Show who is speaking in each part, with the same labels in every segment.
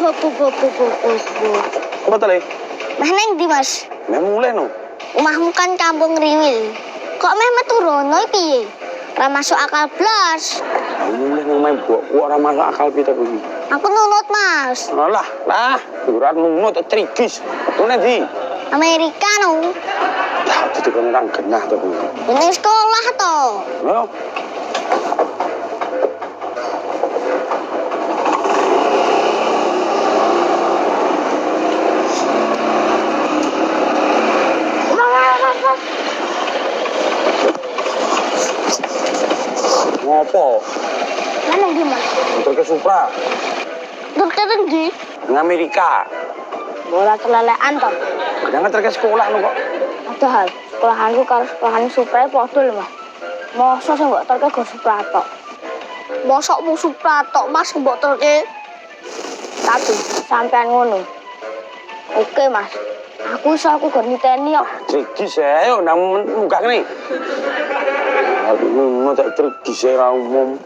Speaker 1: Apa to, Le?
Speaker 2: Meh neng ndi, Mas?
Speaker 1: Meh mulai no.
Speaker 2: Omahmu kan kampung Riwil. Kok meh metu rono piye? Ra masuk akal blas.
Speaker 1: Mulai nang main mbokku ora masuk akal pita kuwi.
Speaker 2: Aku nunut, Mas.
Speaker 1: Alah, ora nunut trigis. Tune ndi?
Speaker 2: Amerika no.
Speaker 1: Ya, ditekan orang genah to kuwi.
Speaker 2: Ini sekolah to.
Speaker 1: Yo. Ngopo?
Speaker 2: Mana ndi, Mas?
Speaker 1: Motor ke Supra.
Speaker 2: Dokter ndi?
Speaker 1: Nang Amerika.
Speaker 2: Bola kelelean to.
Speaker 1: Kadang terke sekolah no kok.
Speaker 2: Padahal sekolahanku karo sekolahan Supra padha lho, Mas. Mosok sing mbok terke go Supra tok. Mosok mu Supra tok, Mas, mbok terke. Tapi sampean ngono. Oke, Mas. Aku go niteni kok.
Speaker 1: Trigis ae nang muka kene. Aku ngono tak trigis ae ra umum.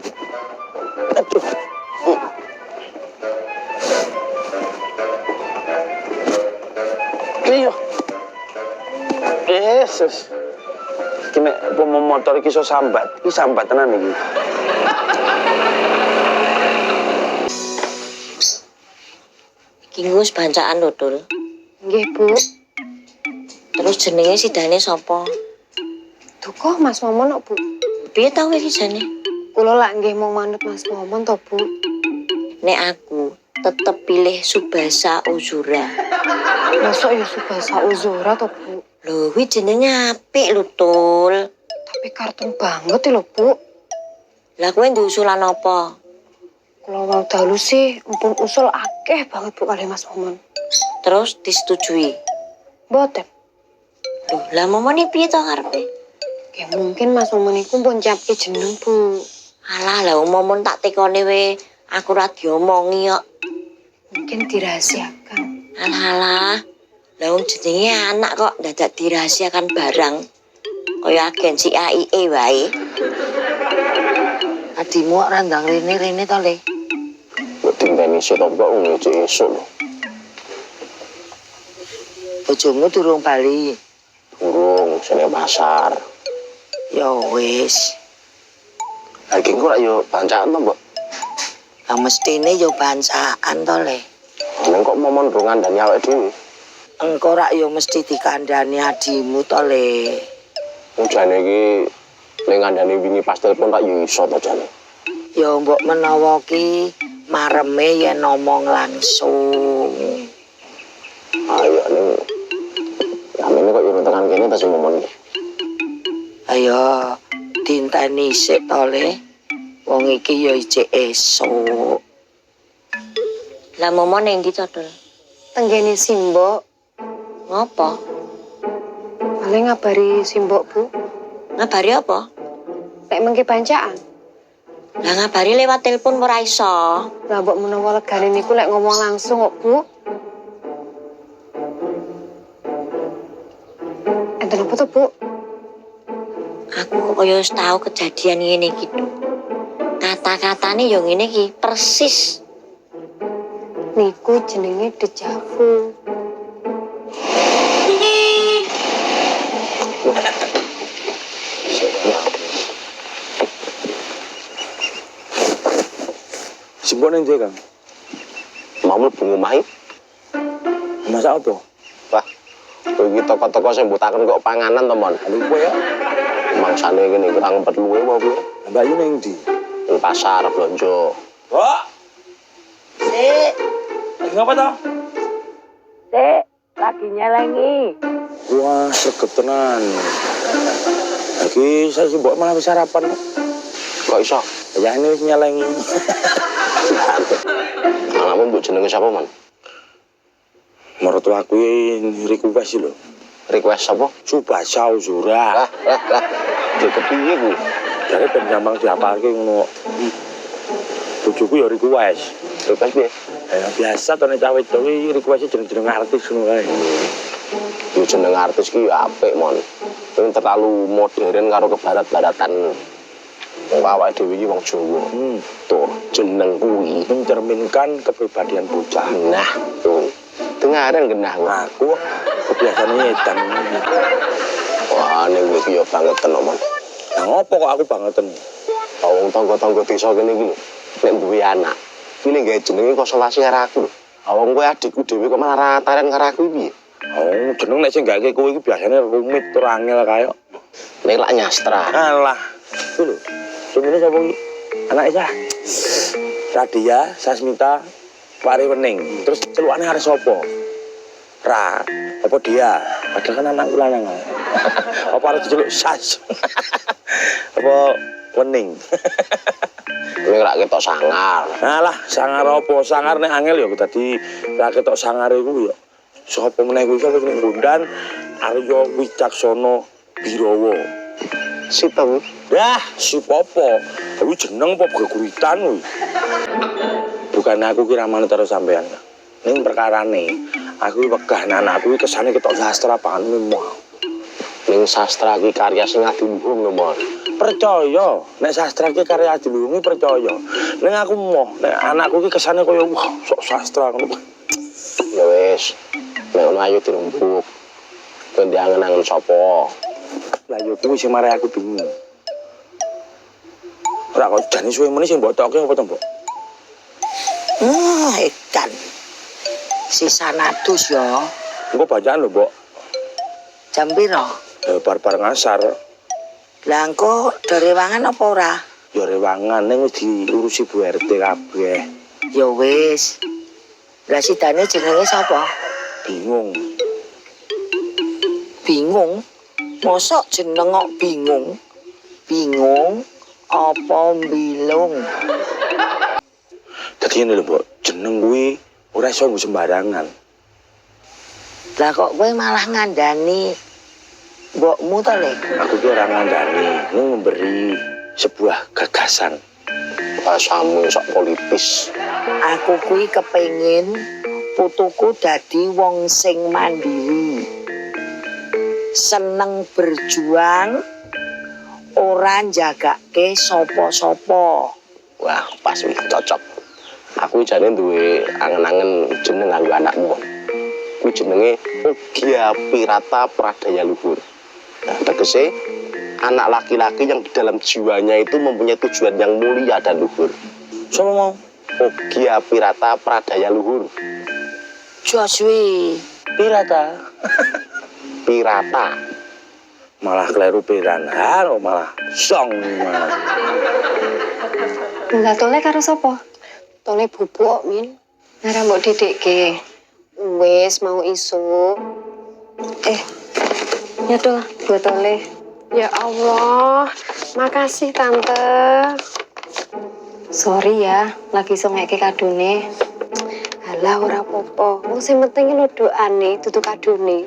Speaker 1: Aduh. Iyo. Yesus. Kene motor iki iso sambat. Iki sambat tenan iki.
Speaker 3: Iki wis bancaan lho, Dul.
Speaker 4: Nggih, Bu.
Speaker 3: Terus jenenge sidane sapa?
Speaker 4: Duka Mas Momon kok, Bu.
Speaker 3: Piye tau iki jane?
Speaker 4: Kula lak nggih mau manut Mas Momon to, Bu.
Speaker 3: Nek aku tetep pilih Subasa Uzura.
Speaker 4: Masuk ya Subasa Uzura to, Bu.
Speaker 3: Lho, kuwi jenenge apik lho, Tul.
Speaker 4: Tapi kartun banget lho, Bu.
Speaker 3: Lah kowe ndek usulan apa?
Speaker 4: Kalau mau dahulu sih, empun usul akeh banget Bu kali Mas Momon.
Speaker 3: Terus disetujui.
Speaker 4: Boten.
Speaker 3: Loh, lah momone piye to karepe?
Speaker 4: Ya mungkin Mas Momon iku pun nyiapke jeneng, Bu.
Speaker 3: Alah, lah momon tak tekone we aku ra diomongi kok.
Speaker 4: Mungkin dirahasiakan.
Speaker 3: Alah. Lah wong jenenge anak kok dadak dirahasiakan barang. Kaya agensi AIE wae. Adimu kok randang rene to, Le?
Speaker 1: Kok dinteni sik to kok ngono cek esuk lho.
Speaker 3: Bojomu durung bali.
Speaker 1: Durung sene pasar.
Speaker 3: Ya wis.
Speaker 1: Lagi kok yo bancaan to, Mbok.
Speaker 3: Lah mestine yo bancaan to, Le.
Speaker 1: Neng kok momon do ngandani awake dhewe.
Speaker 3: Engko rak yo mesti dikandani adimu to, Le.
Speaker 1: Jane iki ning ngandani wingi pas telepon tak yo iso to jane.
Speaker 3: Ya mbok menawa ki mareme yen ngomong langsung.
Speaker 1: Ayo ning amene kok yo tekan kene ta sing momon iki.
Speaker 3: Ayo dinteni sik to, Le. Wong iki ya ijek esuk. Lah momon ning ndi to, Dul?
Speaker 4: Tenggene Simbok.
Speaker 3: Ngopo?
Speaker 4: Paling ngabari Simbok, Bu.
Speaker 3: Ngabari apa?
Speaker 4: Nek mengke bancaan.
Speaker 3: Lah ngabari lewat telepon ora iso.
Speaker 4: Lah mbok menawa legane niku lek ngomong langsung kok, Bu. Enten apa to, Bu?
Speaker 3: Aku kok kaya wis tau kejadian ngene iki, Dul. Kata-katane yo ngene iki persis.
Speaker 4: Niku jenenge dejavu.
Speaker 1: Simbok ning ndi, Kang? Mau mlebu omahe. Masak apa? Wah, kowe iki toko-toko sing mbutaken kok panganan to, Mon. Lha kowe ya. Mangsane kene iki kurang 4 luwe apa piye? Mbak Yu ning ndi? Ning pasar blonjo. Kok?
Speaker 3: Sik,
Speaker 1: Lagi ngapa to?
Speaker 3: sik, lagi nyelengi.
Speaker 1: Wah, sregep tenan. Lagi saya simbok malah wis sarapan. Kok iso? Ya ini wis nyelengi. Anakmu mbok jenenge sapa, Man? Mertua aku request lho. Request apa? Subasa Uzura. Lah. Kepiye ku? Jare ben gampang diapalke ngono. Bojoku ya request. Request piye? Ya biasa to nek cawe kuwi request jeneng-jeneng artis ngono kae. Yo jeneng artis ki apik, Mon. Kuwi terlalu modern karo kebarat-baratan.
Speaker 5: Wong awake dhewe iki wong Jawa. Tuh, jeneng kuwi
Speaker 1: mencerminkan kepribadian bocah.
Speaker 5: nah, tuh. Dengaran genah
Speaker 1: Aku kebiasaan nyetan.
Speaker 5: wah, ning iki yo banget tenan, Mon.
Speaker 1: Nah, ngopo kok aku bangetan?
Speaker 5: Wong tangga-tangga desa kene iki lho, nek duwe anak, kuwi nek gawe jenenge konsultasi karo aku lho. Wong kowe adikku dhewe kok malah rataran karo aku piye?
Speaker 1: Oh, jeneng nek sing gake kowe iki biasane rumit tur angel kaya.
Speaker 5: Nek lak nyastra.
Speaker 1: Alah. Ku lho. Sumine sapa iki? Anake Sah. Radia, Sasmita, Pari Wening. Terus celukane arek sapa? Ra, apa dia? Padahal kan anakku lanang. Apa arek diceluk Sas? Apa Wening?
Speaker 5: Nek lak ketok sangar.
Speaker 1: Alah, sangar apa? Sangar nek angel ya dadi ra ketok sangar iku ya. Sapa meneh kuwi sapa jeneng Bondan Arya Wicaksono Birawa.
Speaker 5: Sipeng.
Speaker 1: Dah, si Popo. Kuwi jeneng apa geguritan kuwi. Bukan aku ki ramane karo sampean. Ning perkarane, aku wegah anakku iki kesane ketok sastra panemu.
Speaker 5: Ning sastra iki karya sing adiluhung lho, Mon.
Speaker 1: Percaya, nek sastra ki karya adiluhungi percaya. Ning aku moh, nek anakku ki kesane kaya wah, sok sastra ngono.
Speaker 5: Ya wis. Nek ono ayo dirumpuk. Kowe diangen-angen sapa?
Speaker 1: Lah yo kuwi sing mare aku bingung. Ora kok jane suwe meneh sing mbok tokke apa to, Mbok?
Speaker 3: Edan. Si Sanadus ya.
Speaker 1: Engko bacaan lho, Mbok.
Speaker 3: Jam piro?
Speaker 1: Bar-bar ngasar.
Speaker 3: Lah engko do rewangan apa ora?
Speaker 1: Ya rewangan ning wis diurusi Bu RT kabeh.
Speaker 3: Ya wis. Lah sidane jenenge sapa?
Speaker 1: Bingung.
Speaker 3: Bingung. Mosok jeneng kok bingung? Bingung apa bilung?
Speaker 1: Dadi ngene lho, Mbok. Jeneng kuwi ora iso nggo sembarangan.
Speaker 3: Lah kok kowe malah ngandani mbokmu to, Le?
Speaker 1: Aku ki ora ngandani, ning memberi sebuah gagasan.
Speaker 5: Bahasamu sok politis.
Speaker 3: Aku kuwi kepengin putuku dadi wong sing mandiri. Seneng berjuang, ora njagake sapa-sapa.
Speaker 5: Wah, pas wih cocok. Aku jane duwe angen-angen jeneng kanggo anakmu. Kuwi jenenge Ogya Pirata Pradaya Luhur. Nah, tegese anak laki-laki yang di dalam jiwanya itu mempunyai tujuan yang mulia dan luhur.
Speaker 1: Sapa mau?
Speaker 5: Ogya Pirata Pradaya Luhur.
Speaker 3: Joswi,
Speaker 1: Pirata.
Speaker 5: Pirata.
Speaker 1: Malah kleru piranha, malah song.
Speaker 4: Lah tole karo sapa? Tole bubuk, Min. Ora mbok didikke. Wis mau isu. Ya tuh, buat tole. Ya Allah, makasih Tante. Sorry ya, lagi songeke kadune. Alah ora apa-apa. Wong sing penting lho doane, dudu kadune.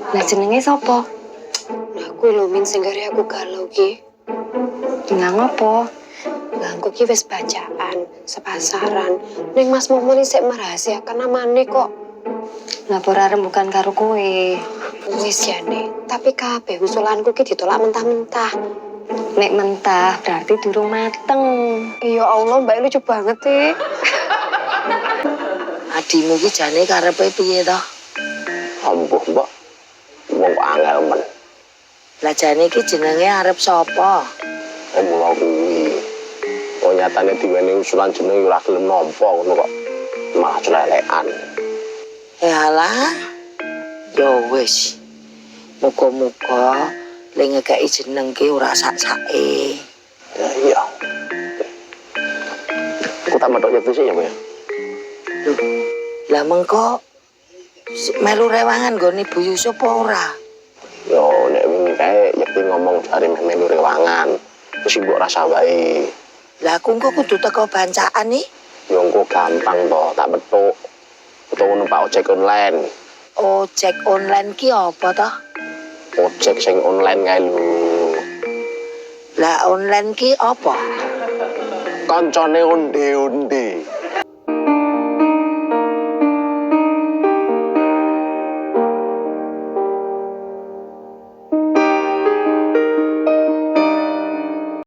Speaker 4: Lah jenenge sapa? Lah kuwi lho Min sing gare aku galau ki. Nang apa? Lah engko ki wis bacaan, sepasaran. Ning Mas Momon sik merahasiakan namane kok. Lah ora rembukan karo kowe. Wis jane, tapi kabeh usulanku ki ditolak mentah-mentah. Nek mentah berarti durung mateng. Ya Allah, Mbak lucu banget sih.
Speaker 3: adimu ki jane karepe piye to?
Speaker 5: Ambuh, Mbak. Wong kok angel men.
Speaker 3: Lah jane ki jenenge arep sapa?
Speaker 5: Mula kuwi. Kok nyatane diweni usulan jeneng ora gelem nampa ngono kok. Malah celelekan.
Speaker 3: Yalah. Yo wis. Muga-muga le ngekeki jeneng ki ora sak-sake.
Speaker 5: Ya iya. Aku tak medhok nyet sih ya, Bu ya.
Speaker 3: Lah mengko melu rewangan nggone Bu Yusuf apa ora?
Speaker 5: Yo nek wingi kae yekti ngomong jare meh melu rewangan. Wis mbok rasa wae.
Speaker 3: Lah aku engko kudu teko bancaan nih.
Speaker 5: Yo engko gampang to, tak betuk. Utawa numpak ojek online.
Speaker 3: Ojek online ki apa to?
Speaker 5: Ojek sing online kae lho.
Speaker 3: Lah online ki apa?
Speaker 5: Kancane onde-onde.